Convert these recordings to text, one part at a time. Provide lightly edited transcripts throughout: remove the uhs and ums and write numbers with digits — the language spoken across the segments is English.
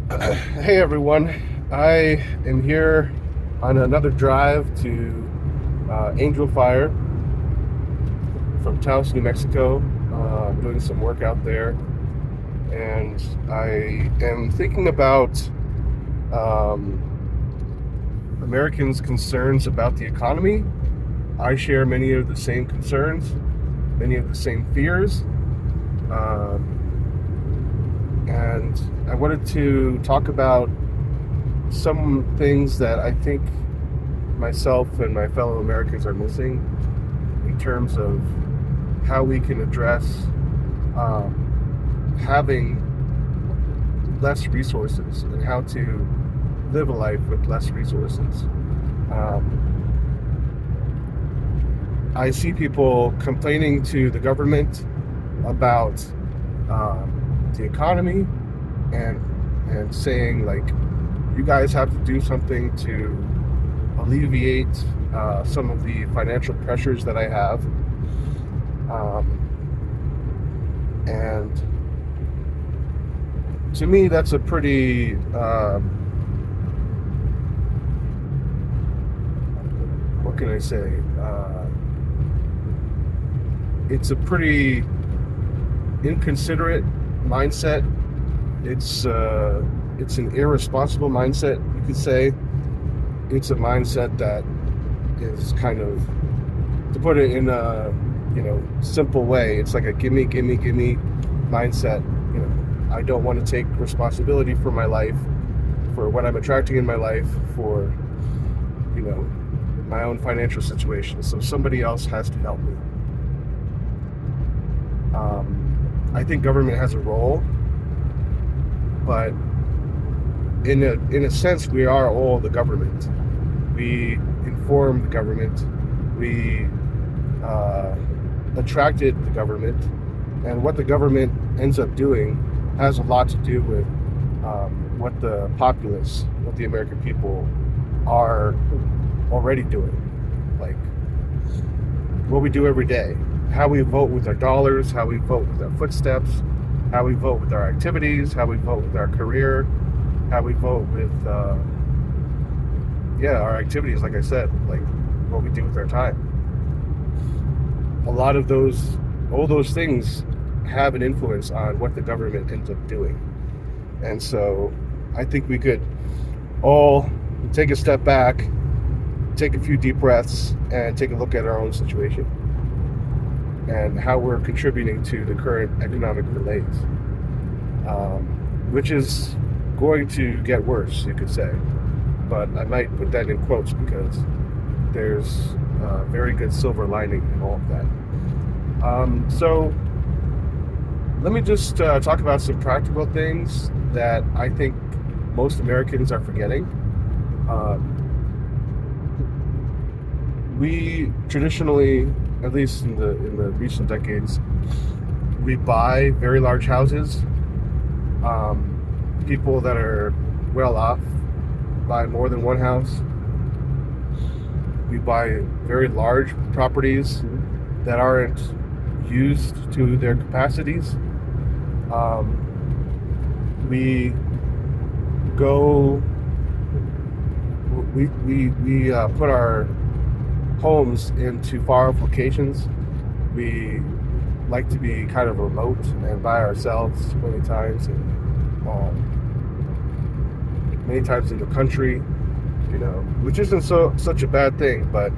Hey everyone, I am here on another drive to Angel Fire from Taos, New Mexico. I'm doing some work out there, and I am thinking about um, Americans' concerns about the economy. I share many of the same concerns, many of the same fears, and I wanted to talk about some things that I think myself and my fellow Americans are missing in terms of how we can address having less resources and how to live a life with less resources. I see people complaining to the government about the economy and saying like, you guys have to do something to alleviate some of the financial pressures that I have. And to me, that's a pretty, what can I say? It's a pretty inconsiderate mindset. It's an irresponsible mindset, you could say. It's a mindset that is kind of, to put it in a simple way, it's like a gimme, gimme, gimme mindset. I don't want to take responsibility for my life, for what I'm attracting in my life, for my own financial situation. So somebody else has to help me. I think government has a role, but in a sense, we are all the government. We inform the government. We attracted the government, and what the government ends up doing has a lot to do with what the populace, what the American people are already doing, like what we do every day, how we vote with our dollars, how we vote with our footsteps, how we vote with our activities, how we vote with our career, how we vote with our activities, like I said, like what we do with our time. A lot of all those things have an influence on what the government ends up doing. And so I think we could all take a step back, take a few deep breaths, and take a look at our own situation and how we're contributing to the current economic malaise, which is going to get worse, you could say. But I might put that in quotes because there's a very good silver lining in all of that. So let me just talk about some practical things that I think most Americans are forgetting. We traditionally, at least in the recent decades, we buy very large houses. People that are well off buy more than one house. We buy very large properties that aren't used to their capacities. We go. We put our homes into far off locations. We like to be kind of remote and by ourselves many times in the country, which isn't such a bad thing. But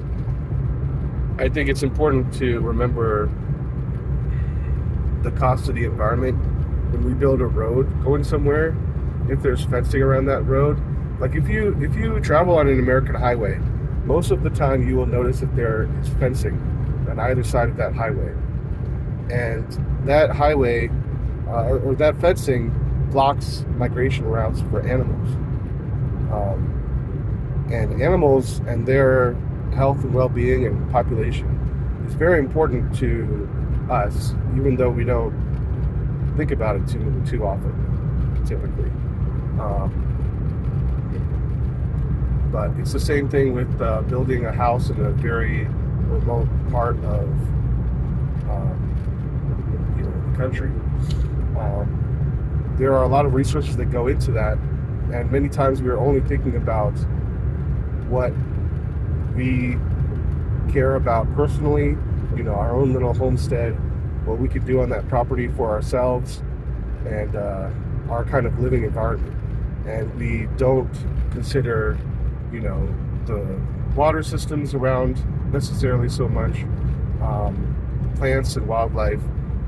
I think it's important to remember the cost of the environment when we build a road going somewhere. If there's fencing around that road, like if you travel on an American highway, most of the time you will notice that there is fencing on either side of that highway, and that highway or that fencing blocks migration routes for animals, and animals and their health and well-being and population is very important to us, even though we don't think about it too often, typically. But it's the same thing with building a house in a very remote part of the country. There are a lot of resources that go into that, And many times we are only thinking about what we care about personally, our own little homestead, what we could do on that property for ourselves and our kind of living environment. And we don't consider, the water systems around necessarily so much, plants and wildlife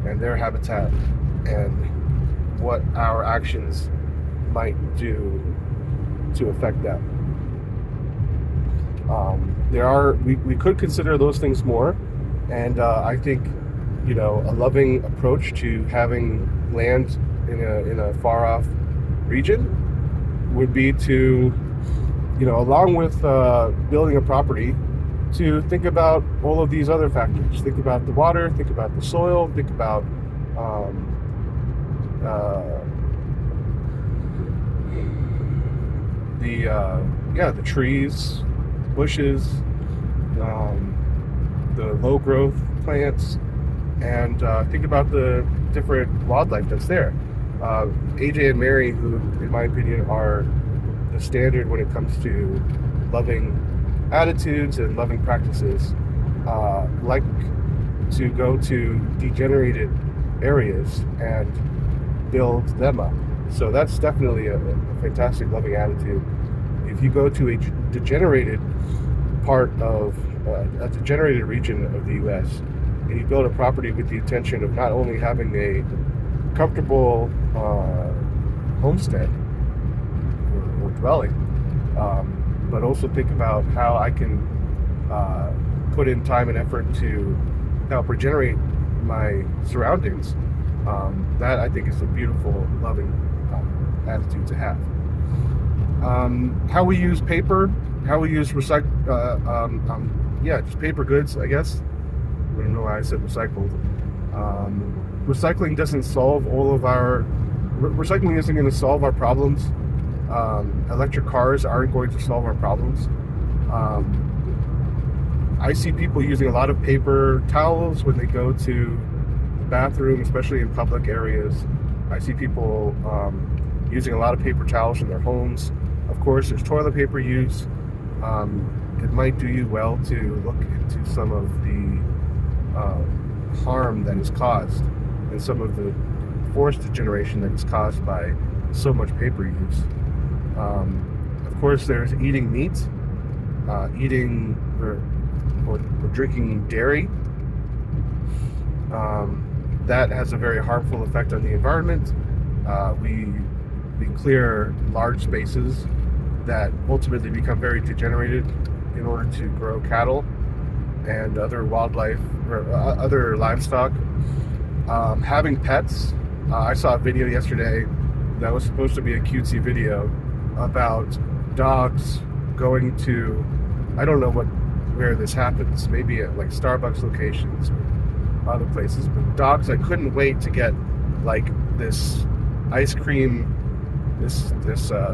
and their habitat, and what our actions might do to affect that. We could consider those things more, and I think a loving approach to having land in a far off region would be to along with building a property, to think about all of these other factors. Think about the water, think about the soil, think about the trees, bushes, the low growth plants, and think about the different wildlife that's there. AJ and Mary, who in my opinion are the standard when it comes to loving attitudes and loving practices, like to go to degenerated areas and build them up. So that's definitely a fantastic loving attitude. If you go to a degenerated part of a degenerated region of the U.S. and you build a property with the intention of not only having a comfortable homestead or dwelling, but also think about how I can put in time and effort to help regenerate my surroundings. That I think is a beautiful, loving attitude to have. How we use paper, how we use just paper goods, I guess. I don't know why I said recycled. Recycling doesn't solve all of our... Recycling isn't going to solve our problems. Electric cars aren't going to solve our problems. I see people using a lot of paper towels when they go to the bathroom, especially in public areas. I see people using a lot of paper towels in their homes. Of course, there's toilet paper use. It might do you well to look into some of the harm that is caused and some of the forest degeneration that is caused by so much paper use. Of course, there's eating meat, eating or drinking dairy. That has a very harmful effect on the environment. We clear large spaces that ultimately become very degenerated in order to grow cattle and other wildlife or other livestock. Having pets, I saw a video yesterday that was supposed to be a cutesy video about dogs going to, I don't know where this happens, maybe at like Starbucks locations or other places, but dogs that couldn't wait to get like this ice cream, this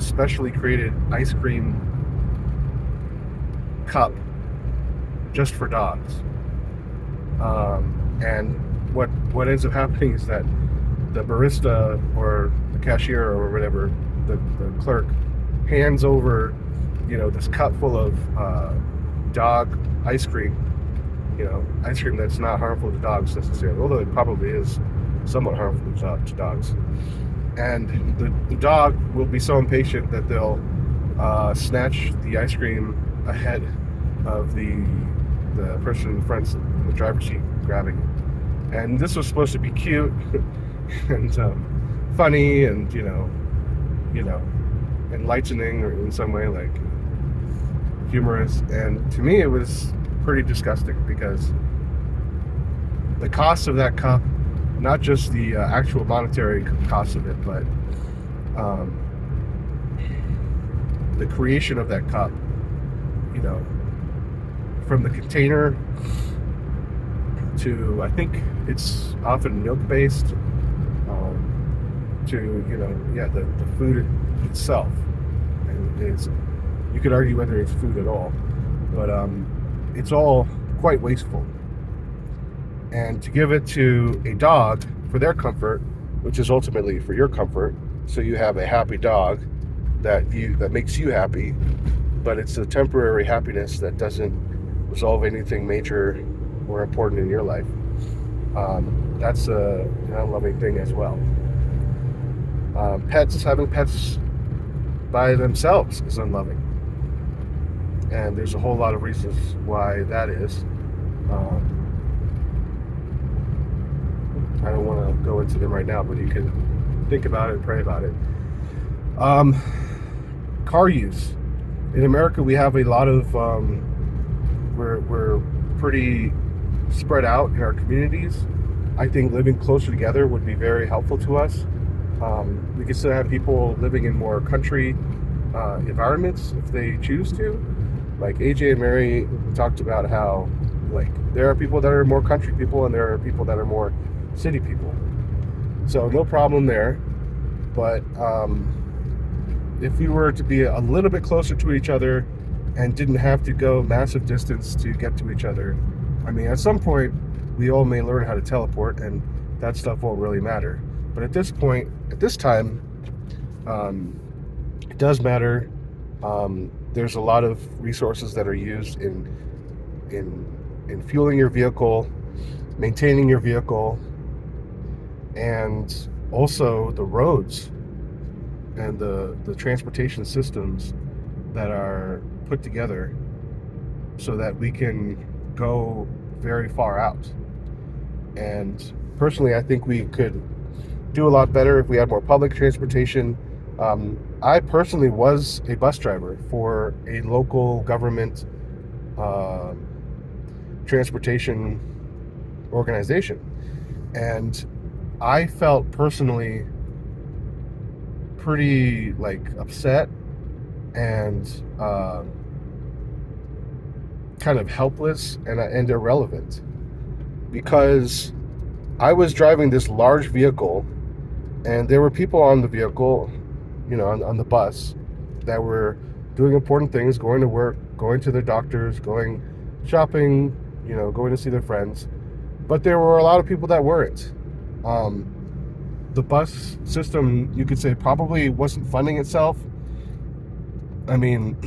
specially created ice cream cup just for dogs. And what ends up happening is that the barista or the cashier or whatever, the clerk, hands over, this cup full of dog ice cream, ice cream that's not harmful to dogs necessarily, although it probably is somewhat harmful to dogs. And the dog will be so impatient that they'll snatch the ice cream ahead of the person in front in the driver's seat grabbing it. And this was supposed to be cute and funny and enlightening, or in some way like humorous. And to me, it was pretty disgusting, because the cost of that cup, not just the actual monetary cost of it, but the creation of that cup, from the container to, I think it's often milk based, to the food itself, and you could argue whether it's food at all, but it's all quite wasteful. And to give it to a dog for their comfort, which is ultimately for your comfort, so you have a happy dog that makes you happy, but it's a temporary happiness that doesn't resolve anything major or important in your life. That's an unloving thing as well. Having pets by themselves is unloving, and there's a whole lot of reasons why that is. I don't want to go into them right now, but you can think about it and pray about it. Car use. In America, we have a lot of, we're pretty spread out in our communities. I think living closer together would be very helpful to us. We could still have people living in more country environments if they choose to. Like AJ and Mary talked about how, like, there are people that are more country people and there are people that are more city people. So no problem there. But if we were to be a little bit closer to each other and didn't have to go massive distance to get to each other, I mean, at some point we all may learn how to teleport and that stuff won't really matter. But at this time, it does matter. There's a lot of resources that are used in fueling your vehicle, maintaining your vehicle, and also the roads and the transportation systems that are put together so that we can go very far out. And personally, I think we could do a lot better if we had more public transportation. I personally was a bus driver for a local government transportation organization, and I felt personally pretty upset and kind of helpless and irrelevant, because I was driving this large vehicle and there were people on the vehicle, on the bus, that were doing important things, going to work, going to their doctors, going shopping, going to see their friends. But there were a lot of people that weren't. The bus system, you could say, probably wasn't funding itself. I mean,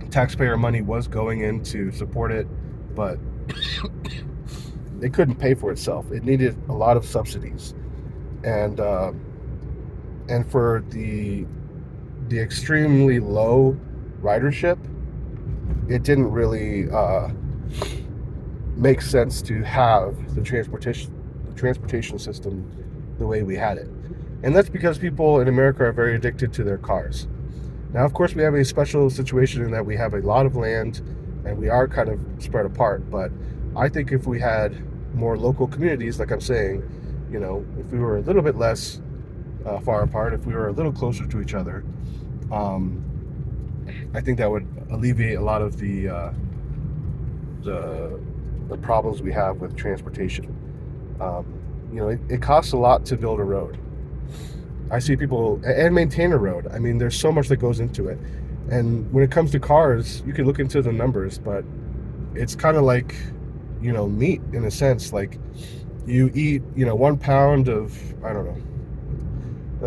taxpayer money was going in to support it, but it couldn't pay for itself. It needed a lot of subsidies. And for the extremely low ridership, it didn't really make sense to have the transportation system the way we had it. And that's because people in America are very addicted to their cars. Now, of course, we have a special situation in that we have a lot of land and we are kind of spread apart, but I think if we had more local communities, like I'm saying, if we were a little bit less far apart, if we were a little closer to each other, I think that would alleviate a lot of the problems we have with transportation. It costs a lot to build a road. I see people and maintain a road. I mean, there's so much that goes into it. And when it comes to cars, you can look into the numbers, but it's kind of like, meat in a sense. Like, you eat, 1 pound of, I don't know,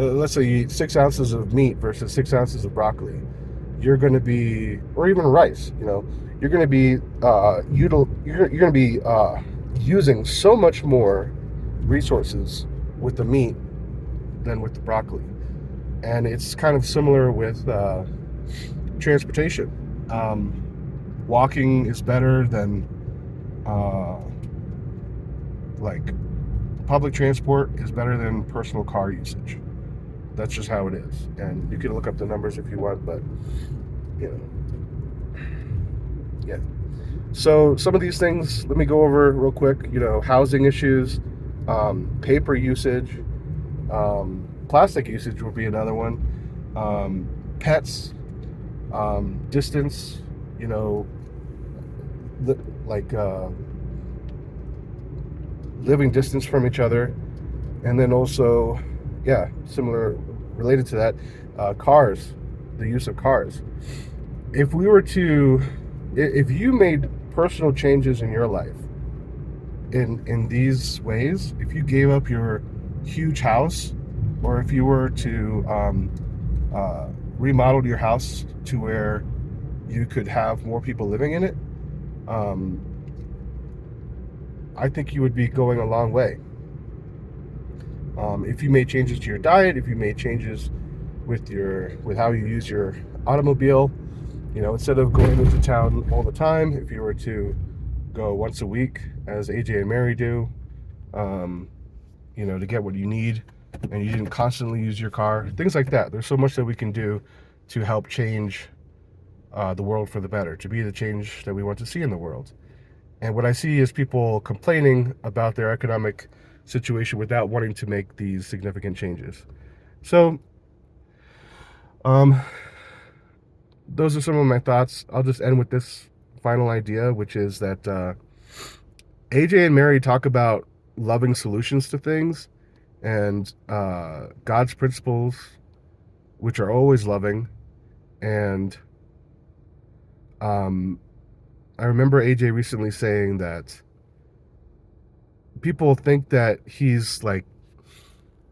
let's say you eat 6 ounces of meat versus 6 ounces of broccoli. You're going to be, or even rice, you're going to be, you're going to be using so much more resources with the meat than with the broccoli. And it's kind of similar with transportation. Walking is better than public transport is better than personal car usage. That's just how it is. And you can look up the numbers if you want, but yeah. So some of these things, let me go over real quick. Housing issues, paper usage, plastic usage would be another one. Pets, distance, living distance from each other, and then also, similar, related to that, cars, the use of cars. If you made personal changes in your life in these ways, if you gave up your huge house, or if you were to remodeled your house to where you could have more people living in it, um, I think you would be going a long way. If you made changes to your diet, if you made changes with how you use your automobile, instead of going into town all the time, if you were to go once a week, as AJ and Mary do, um, to get what you need, and you didn't constantly use your car, things like that. There's so much that we can do to help change the world for the better, to be the change that we want to see in the world. And what I see is people complaining about their economic situation without wanting to make these significant changes. So, those are some of my thoughts. I'll just end with this final idea, which is that AJ and Mary talk about loving solutions to things and God's principles, which are always loving. And I remember AJ recently saying that people think that he's like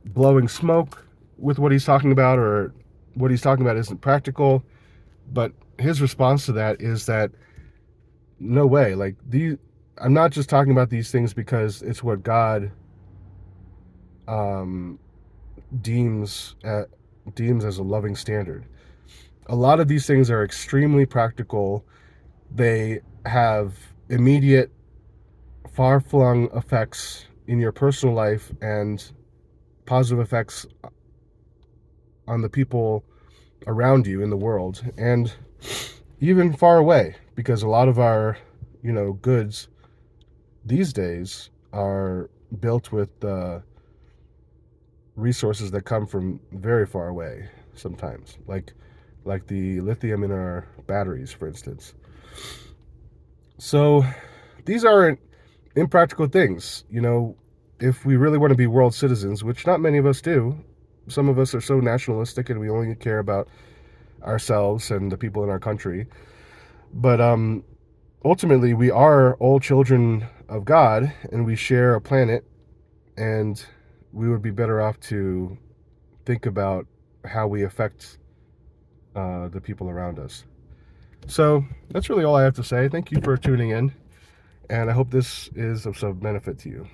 blowing smoke with what he's talking about, or what he's talking about isn't practical. But his response to that is that no way. Like, I'm not just talking about these things because it's what God deems as a loving standard. A lot of these things are extremely practical. They have immediate, far-flung effects in your personal life and positive effects on the people around you in the world, and even far away, because a lot of our goods these days are built with resources that come from very far away sometimes, like the lithium in our batteries, for instance. So these aren't impractical things. If we really want to be world citizens, which not many of us do, some of us are so nationalistic and we only care about ourselves and the people in our country. But ultimately, we are all children of God, and we share a planet, and we would be better off to think about how we affect the people around us. So that's really all I have to say. Thank you for tuning in, and I hope this is of some benefit to you.